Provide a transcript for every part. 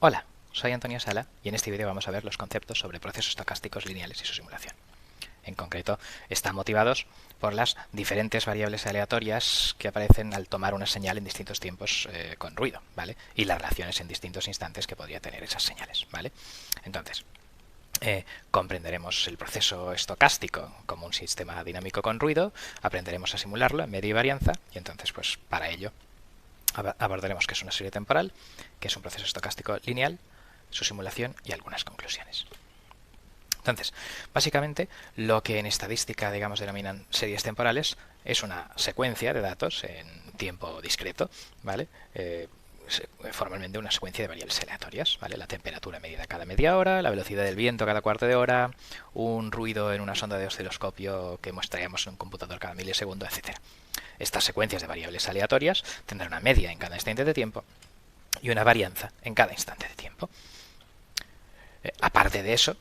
Hola, soy Antonio Sala y en este vídeo vamos a ver los conceptos sobre procesos estocásticos lineales y su simulación. En concreto, están motivados por las diferentes variables aleatorias que aparecen al tomar una señal en distintos tiempos con ruido, ¿vale? Y las relaciones en distintos instantes que podría tener esas señales, ¿vale? Entonces, comprenderemos el proceso estocástico como un sistema dinámico con ruido, aprenderemos a simularlo en media y varianza y entonces, pues, para ello abordaremos qué es una serie temporal, qué es un proceso estocástico lineal, su simulación y algunas conclusiones. Entonces, básicamente, lo que en estadística, digamos, denominan series temporales es una secuencia de datos en tiempo discreto, ¿vale? Formalmente una secuencia de variables aleatorias, ¿vale? La temperatura medida cada media hora, la velocidad del viento cada cuarto de hora, un ruido en una sonda de osciloscopio que mostraríamos en un computador cada milisegundo, etcétera. Estas secuencias de variables aleatorias tendrán una media en cada instante de tiempo y una varianza en cada instante de tiempo. Aparte de eso,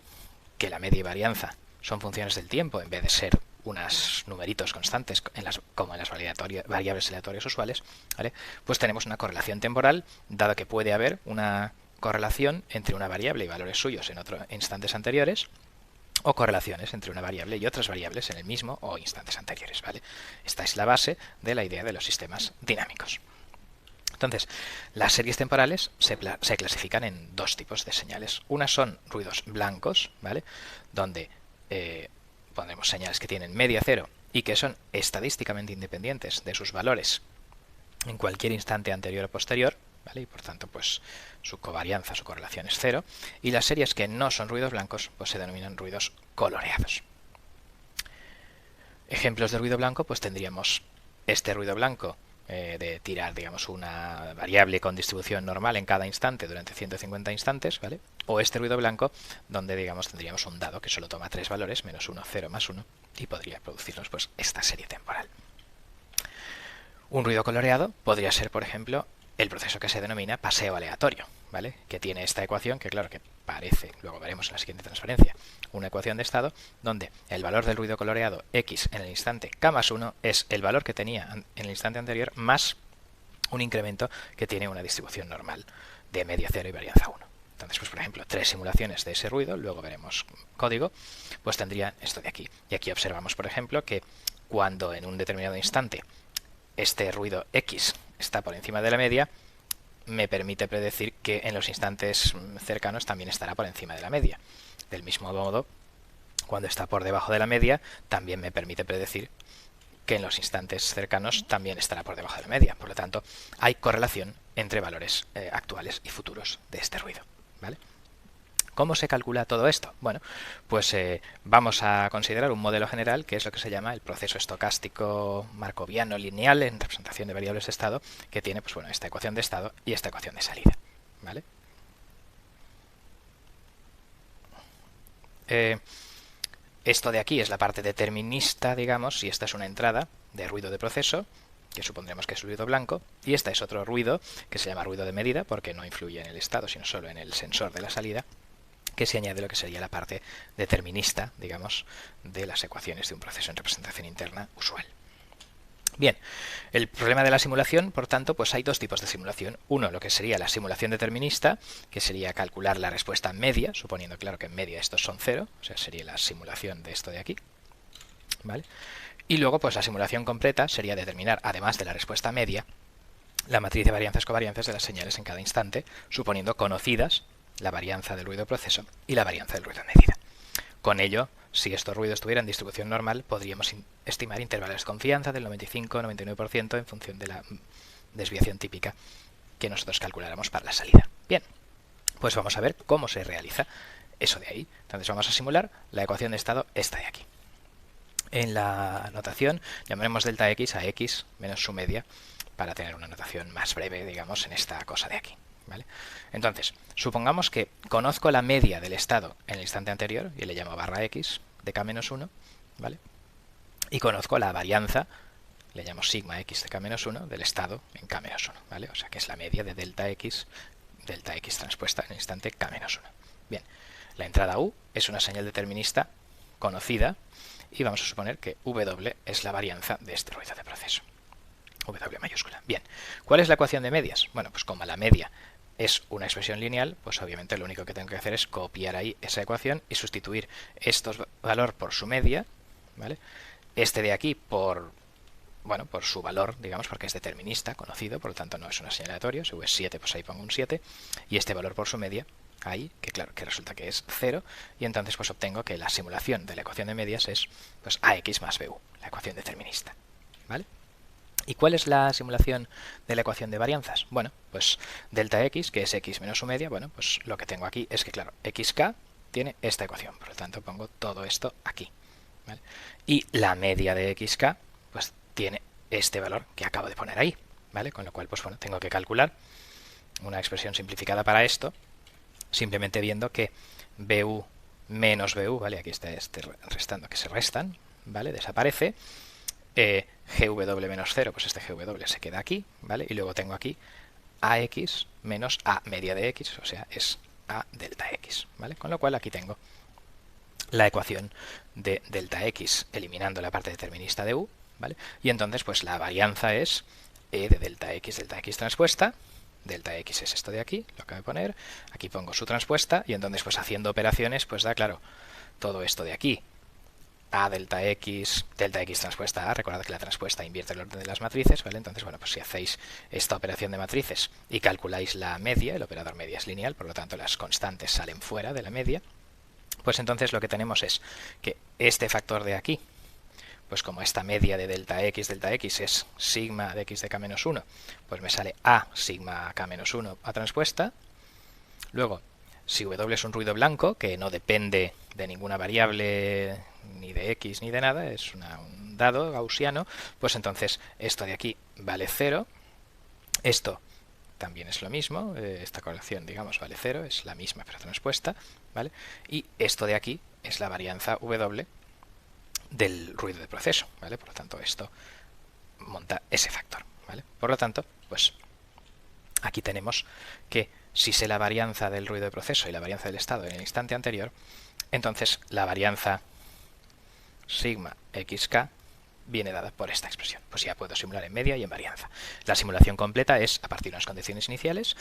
que la media y varianza son funciones del tiempo en vez de ser unos numeritos constantes como en las variables aleatorias usuales, ¿vale? Pues tenemos una correlación temporal, dado que puede haber una correlación entre una variable y valores suyos en otros instantes anteriores, o correlaciones entre una variable y otras variables en el mismo o instantes anteriores, ¿vale? Esta es la base de la idea de los sistemas dinámicos. Entonces, las series temporales se clasifican en dos tipos de señales. Unas son ruidos blancos, ¿vale? Donde pondremos señales que tienen media cero y que son estadísticamente independientes de sus valores en cualquier instante anterior o posterior, ¿vale? Y por tanto, pues su covarianza, su correlación es cero. Y las series que no son ruidos blancos, pues se denominan ruidos coloreados. Ejemplos de ruido blanco, pues tendríamos este ruido blanco de tirar, digamos, una variable con distribución normal en cada instante durante 150 instantes, ¿vale? O este ruido blanco, donde, digamos, tendríamos un dado que solo toma tres valores, menos 1, 0, más 1, y podría producirnos, pues, esta serie temporal. Un ruido coloreado podría ser, por ejemplo, el proceso que se denomina paseo aleatorio, ¿vale? Que tiene esta ecuación que, claro, que parece, luego veremos en la siguiente transparencia, una ecuación de estado donde el valor del ruido coloreado x en el instante k más 1 es el valor que tenía en el instante anterior más un incremento que tiene una distribución normal de media 0 y varianza 1. Entonces, pues por ejemplo, tres simulaciones de ese ruido, luego veremos código, pues tendrían esto de aquí. Y aquí observamos, por ejemplo, que cuando en un determinado instante este ruido x está por encima de la media, me permite predecir que en los instantes cercanos también estará por encima de la media. Del mismo modo, cuando está por debajo de la media, también me permite predecir que en los instantes cercanos también estará por debajo de la media. Por lo tanto, hay correlación entre valores actuales y futuros de este ruido, ¿vale? ¿Cómo se calcula todo esto? Bueno, pues vamos a considerar un modelo general que es lo que se llama el proceso estocástico markoviano lineal en representación de variables de estado, que tiene, pues bueno, esta ecuación de estado y esta ecuación de salida, ¿vale? Esto de aquí es la parte determinista, digamos, y esta es una entrada de ruido de proceso, que supondremos que es ruido blanco, y esta es otro ruido que se llama ruido de medida, porque no influye en el estado, sino solo en el sensor de la salida, que se añade lo que sería la parte determinista, digamos, de las ecuaciones de un proceso en representación interna usual. Bien, el problema de la simulación, por tanto, pues hay dos tipos de simulación. Uno, lo que sería la simulación determinista, que sería calcular la respuesta media, suponiendo, claro, que en media estos son cero, o sea, sería la simulación de esto de aquí, ¿vale? Y luego, pues la simulación completa sería determinar, además de la respuesta media, la matriz de varianzas covarianzas de las señales en cada instante, suponiendo conocidas la varianza del ruido de proceso y la varianza del ruido de medida. Con ello, si estos ruidos tuvieran distribución normal, podríamos estimar intervalos de confianza del 95-99% en función de la desviación típica que nosotros calculáramos para la salida. Bien, pues vamos a ver cómo se realiza eso de ahí. Entonces vamos a simular la ecuación de estado esta de aquí. En la notación llamaremos delta x a x menos su media para tener una notación más breve, digamos, en esta cosa de aquí, ¿vale? Entonces, supongamos que conozco la media del estado en el instante anterior y le llamo barra x de k-1, ¿vale? Y conozco la varianza, le llamo sigma x de k-1 del estado en k-1, ¿vale? O sea que es la media de delta x transpuesta en el instante k-1. Bien, la entrada u es una señal determinista conocida y vamos a suponer que w es la varianza de este ruido de proceso. W mayúscula. Bien, ¿cuál es la ecuación de medias? Bueno, pues como la media es una expresión lineal, pues obviamente lo único que tengo que hacer es copiar ahí esa ecuación y sustituir estos valor por su media, ¿vale? Este de aquí por, bueno, por su valor, digamos, porque es determinista, conocido, por lo tanto no es un señal aleatorio. Si es 7, pues ahí pongo un 7. Y este valor por su media, ahí, que claro, que resulta que es 0. Y entonces pues obtengo que la simulación de la ecuación de medias es pues AX más BU, la ecuación determinista, ¿vale? ¿Y cuál es la simulación de la ecuación de varianzas? Bueno, pues delta x, que es x menos su media, bueno, pues lo que tengo aquí es que, claro, xk tiene esta ecuación, por lo tanto pongo todo esto aquí, ¿vale? Y la media de xk, pues tiene este valor que acabo de poner ahí, ¿vale? Con lo cual, pues bueno, tengo que calcular una expresión simplificada para esto, simplemente viendo que bu menos bu, ¿vale? Aquí está este restando, que se restan, ¿vale? Desaparece. GW menos 0, pues este GW se queda aquí, ¿vale? Y luego tengo aquí AX menos A media de X, o sea, es A delta X, ¿vale? Con lo cual aquí tengo la ecuación de delta X eliminando la parte determinista de U, ¿vale? Y entonces pues la varianza es E de delta X transpuesta. Delta X es esto de aquí, lo acabo de poner. Aquí pongo su transpuesta y entonces pues haciendo operaciones pues da, claro, todo esto de aquí. A delta X transpuesta A, recordad que la transpuesta invierte el orden de las matrices, ¿vale? Entonces, bueno, pues si hacéis esta operación de matrices y calculáis la media, el operador media es lineal, por lo tanto las constantes salen fuera de la media, pues entonces lo que tenemos es que este factor de aquí, pues como esta media de delta X es sigma de x de k menos 1, pues me sale A sigma k menos 1 A transpuesta. Luego, si W es un ruido blanco, que no depende de ninguna variable, ni de X ni de nada, es un dado gaussiano, pues entonces esto de aquí vale 0. Esto también es lo mismo, esta corrección, digamos, vale 0, es la misma pero transpuesta, ¿vale? Y esto de aquí es la varianza W del ruido de proceso, ¿vale? Por lo tanto, esto monta ese factor, ¿vale? Por lo tanto, pues aquí tenemos que si sé la varianza del ruido de proceso y la varianza del estado en el instante anterior, entonces la varianza sigma xk viene dada por esta expresión. Pues ya puedo simular en media y en varianza. La simulación completa es, a partir de unas condiciones iniciales,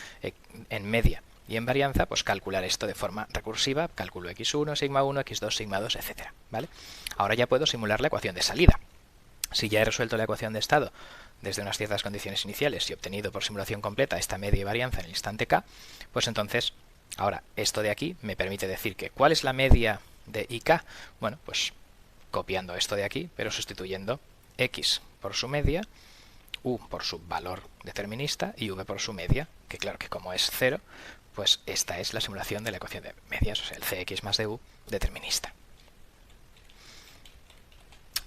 en media y en varianza, pues calcular esto de forma recursiva, calculo x1, sigma 1, x2, sigma 2, etc. ¿Vale? Ahora ya puedo simular la ecuación de salida. Si ya he resuelto la ecuación de estado desde unas ciertas condiciones iniciales y obtenido por simulación completa esta media y varianza en el instante k, pues entonces, ahora, esto de aquí me permite decir que ¿cuál es la media de ik? Bueno, pues copiando esto de aquí, pero sustituyendo x por su media, u por su valor determinista y v por su media, que claro que como es 0, pues esta es la simulación de la ecuación de medias, o sea, el cx más du determinista.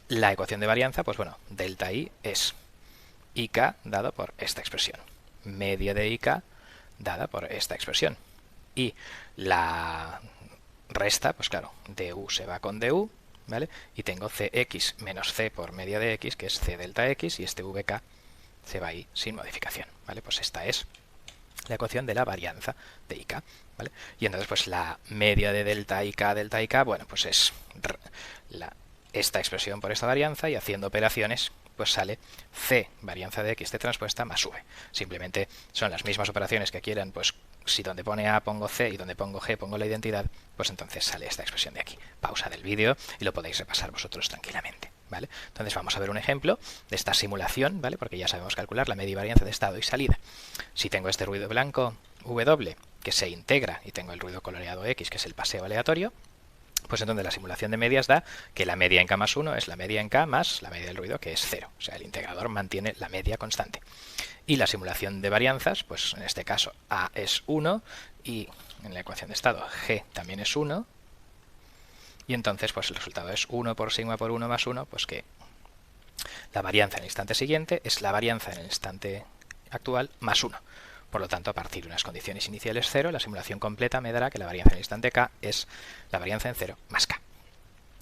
La ecuación de varianza, pues bueno, delta i es ik dado por esta expresión, media de ik dada por esta expresión, y la resta, pues claro, du se va con du, ¿vale? Y tengo cx menos c por media de x, que es c delta x, y este vk se va ahí sin modificación, ¿vale? Pues esta es la ecuación de la varianza de ik, ¿vale? Y entonces pues la media de delta ik, bueno, pues es esta expresión por esta varianza, y haciendo operaciones pues sale c varianza de x de transpuesta más v. Simplemente son las mismas operaciones que quieran, pues si donde pone a pongo c y donde pongo g pongo la identidad, pues entonces sale esta expresión de aquí. Pausa del vídeo y lo podéis repasar vosotros tranquilamente, ¿vale? Entonces vamos a ver un ejemplo de esta simulación, ¿vale? Porque ya sabemos calcular la media y varianza de estado y salida. Si tengo este ruido blanco W que se integra y tengo el ruido coloreado X, que es el paseo aleatorio, pues entonces la simulación de medias da que la media en k más 1 es la media en k más la media del ruido, que es 0. O sea, el integrador mantiene la media constante. Y la simulación de varianzas, pues en este caso A es 1 y en la ecuación de estado G también es 1. Y entonces pues el resultado es 1 por sigma por 1 más 1, pues que la varianza en el instante siguiente es la varianza en el instante actual más 1. Por lo tanto, a partir de unas condiciones iniciales 0, la simulación completa me dará que la varianza en el instante k es la varianza en 0 más k.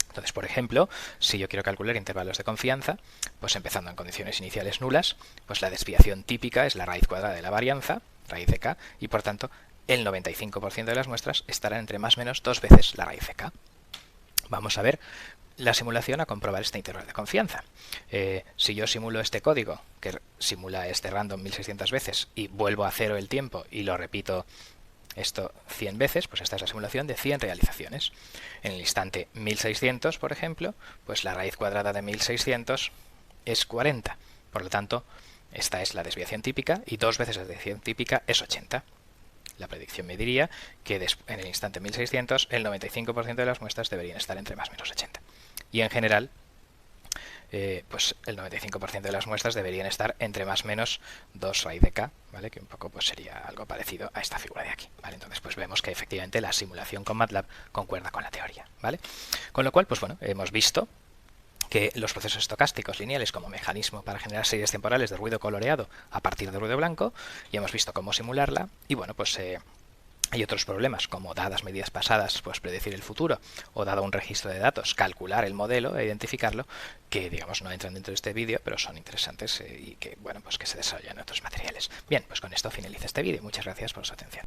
Entonces, por ejemplo, si yo quiero calcular intervalos de confianza, pues empezando en condiciones iniciales nulas, pues la desviación típica es la raíz cuadrada de la varianza, raíz de k, y por tanto el 95% de las muestras estarán entre más o menos 2 veces la raíz de k. Vamos a ver la simulación a comprobar este intervalo de confianza. Si yo simulo este código, que simula este random 1600 veces, y vuelvo a cero el tiempo y lo repito esto 100 veces, pues esta es la simulación de 100 realizaciones. En el instante 1600, por ejemplo, pues la raíz cuadrada de 1600 es 40. Por lo tanto, esta es la desviación típica y 2 veces la desviación típica es 80. La predicción me diría que en el instante 1600 el 95% de las muestras deberían estar entre más o menos 80. Y en general, pues el 95% de las muestras deberían estar entre más o menos 2 raíz de k, ¿vale? Que un poco pues sería algo parecido a esta figura de aquí, ¿vale? Entonces pues vemos que efectivamente la simulación con MATLAB concuerda con la teoría, ¿vale? Con lo cual, pues bueno, hemos visto que los procesos estocásticos lineales como mecanismo para generar series temporales de ruido coloreado a partir de ruido blanco, y hemos visto cómo simularla, y bueno, pues hay otros problemas, como dadas medidas pasadas, pues predecir el futuro, o dado un registro de datos, calcular el modelo e identificarlo, que digamos no entran dentro de este vídeo, pero son interesantes y que bueno, pues que se desarrollan en otros materiales. Bien, pues con esto finaliza este vídeo. Muchas gracias por su atención.